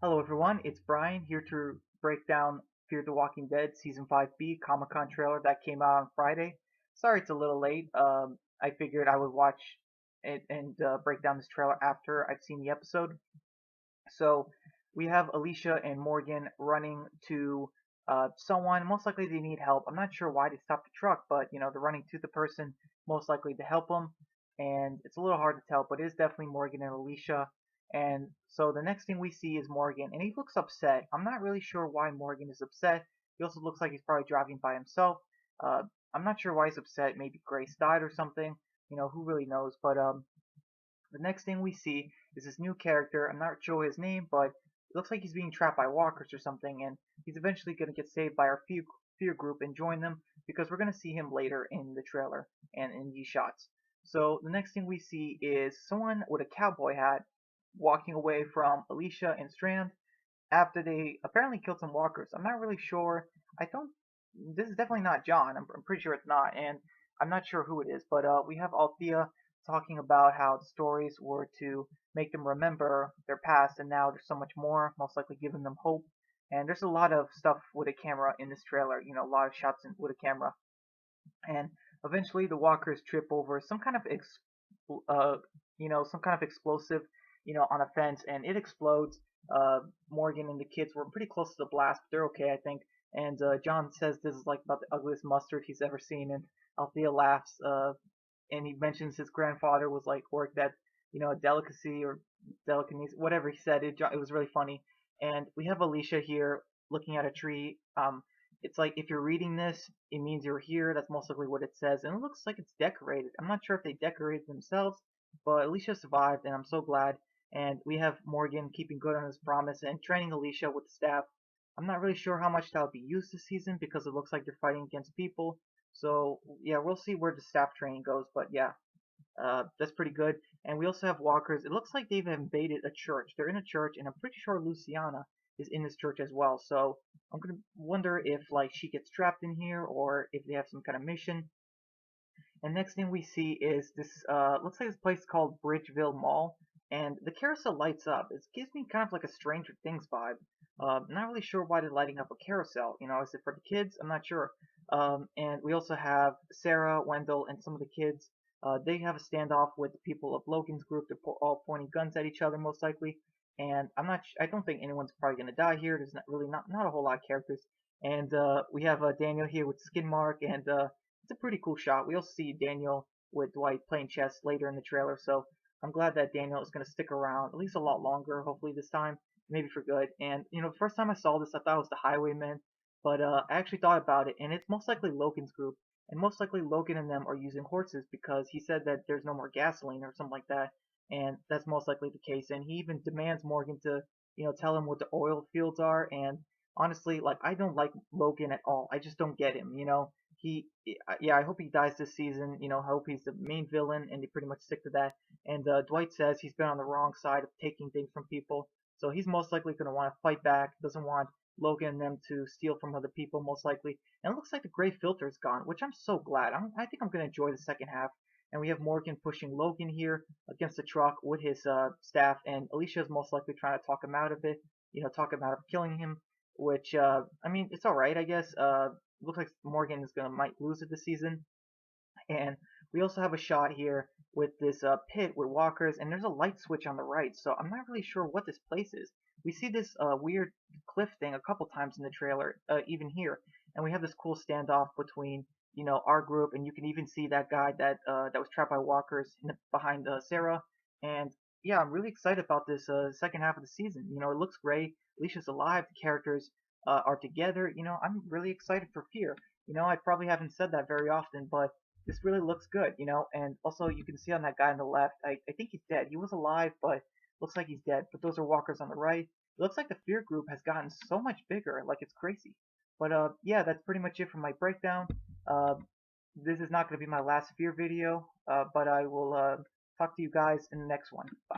Hello everyone, it's Brian here to break down Fear the Walking Dead Season 5B Comic-Con trailer that came out on Friday. Sorry it's a little late. I figured I would watch it and break down this trailer after I've seen the episode. So we have Alicia and Morgan running to someone. Most likely they need help. I'm not sure why they stopped the truck, but they're running to the person most likely to help them. And it's a little hard to tell, but it is definitely Morgan and Alicia. And so the next thing we see is Morgan, and he looks upset. I'm not really sure why Morgan is upset. He also looks like he's probably driving by himself. Uh, I'm not sure why he's upset. Maybe Grace died or something. Who really knows? But the next thing we see is this new character. I'm not sure his name, but it looks like he's being trapped by walkers or something, and he's eventually going to get saved by our fear group and join them because we're going to see him later in the trailer and in these shots. So the next thing we see is someone with a cowboy hat walking away from Alicia and Strand after they apparently killed some walkers. I'm not really sure. I don't. This is definitely not John. I'm pretty sure it's not, and I'm not sure who it is. But we have Althea talking about how the stories were to make them remember their past, and now there's so much more, most likely giving them hope. And there's a lot of stuff with a camera in this trailer. A lot of shots with a camera. And eventually, the walkers trip over some kind of some kind of explosive, on a fence, and it explodes. Morgan and the kids were pretty close to the blast, but they're okay, I think. And John says this is like about the ugliest mustard he's ever seen, and Althea laughs, and he mentions his grandfather was like worked at, a delicacy or delicacy, whatever he said. It was really funny. And we have Alicia here looking at a tree. It's like if you're reading this, it means you're here. That's most likely what it says, and it looks like it's decorated. I'm not sure if they decorated themselves, but Alicia survived, and I'm so glad. And we have Morgan keeping good on his promise and training Alicia with the staff. I'm not really sure how much that'll be used this season because it looks like they're fighting against people. So yeah, we'll see where the staff training goes. But yeah, that's pretty good. And we also have walkers. It looks like they've invaded a church. They're in a church, and I'm pretty sure Luciana is in this church as well. So I'm gonna wonder if like she gets trapped in here or if they have some kind of mission. And next thing we see is this looks like this place called Bridgeville Mall, and the carousel lights up. It gives me kind of like a Stranger Things vibe. Not really sure why they're lighting up a carousel. Is it for the kids? I'm not sure. And we also have Sarah, Wendell, and some of the kids. They have a standoff with the people of Logan's group. They're all pointing guns at each other, most likely. And I don't think anyone's probably gonna die here. There's not a whole lot of characters. And we have Daniel here with skin mark, and it's a pretty cool shot. We also see Daniel with Dwight playing chess later in the trailer, so I'm glad that Daniel is going to stick around at least a lot longer, hopefully this time, maybe for good. And, the first time I saw this, I thought it was the Highwaymen, but I actually thought about it, and it's most likely Logan's group, and most likely Logan and them are using horses because he said that there's no more gasoline or something like that, and that's most likely the case. And he even demands Morgan to, tell him what the oil fields are, and honestly, like, I don't like Logan at all. I just don't get him. Yeah, I hope he dies this season. I hope he's the main villain, and they pretty much stick to that. And Dwight says he's been on the wrong side of taking things from people, so he's most likely going to want to fight back. Doesn't want Logan and them to steal from other people, most likely. And it looks like the gray filter is gone, which I'm so glad. I think I'm going to enjoy the second half. And we have Morgan pushing Logan here against the truck with his staff, and Alicia is most likely trying to talk him out of it. Talk him out of killing him, which I mean, it's all right, I guess. Looks like Morgan is might lose it this season. And we also have a shot here with this pit with walkers, and there's a light switch on the right, so I'm not really sure what this place is. We see this weird cliff thing a couple times in the trailer, even here, and we have this cool standoff between our group, and you can even see that guy that was trapped by walkers behind Sarah. And yeah, I'm really excited about this second half of the season. It looks great. Alicia's alive. The characters are together. I'm really excited for Fear. I probably haven't said that very often, but this really looks good. And also you can see on that guy on the left, I think he's dead. He was alive, but looks like he's dead. But those are walkers on the right. It looks like the Fear group has gotten so much bigger, like it's crazy. But yeah, that's pretty much it for my breakdown. This is not going to be my last Fear video, but I will talk to you guys in the next one. Bye.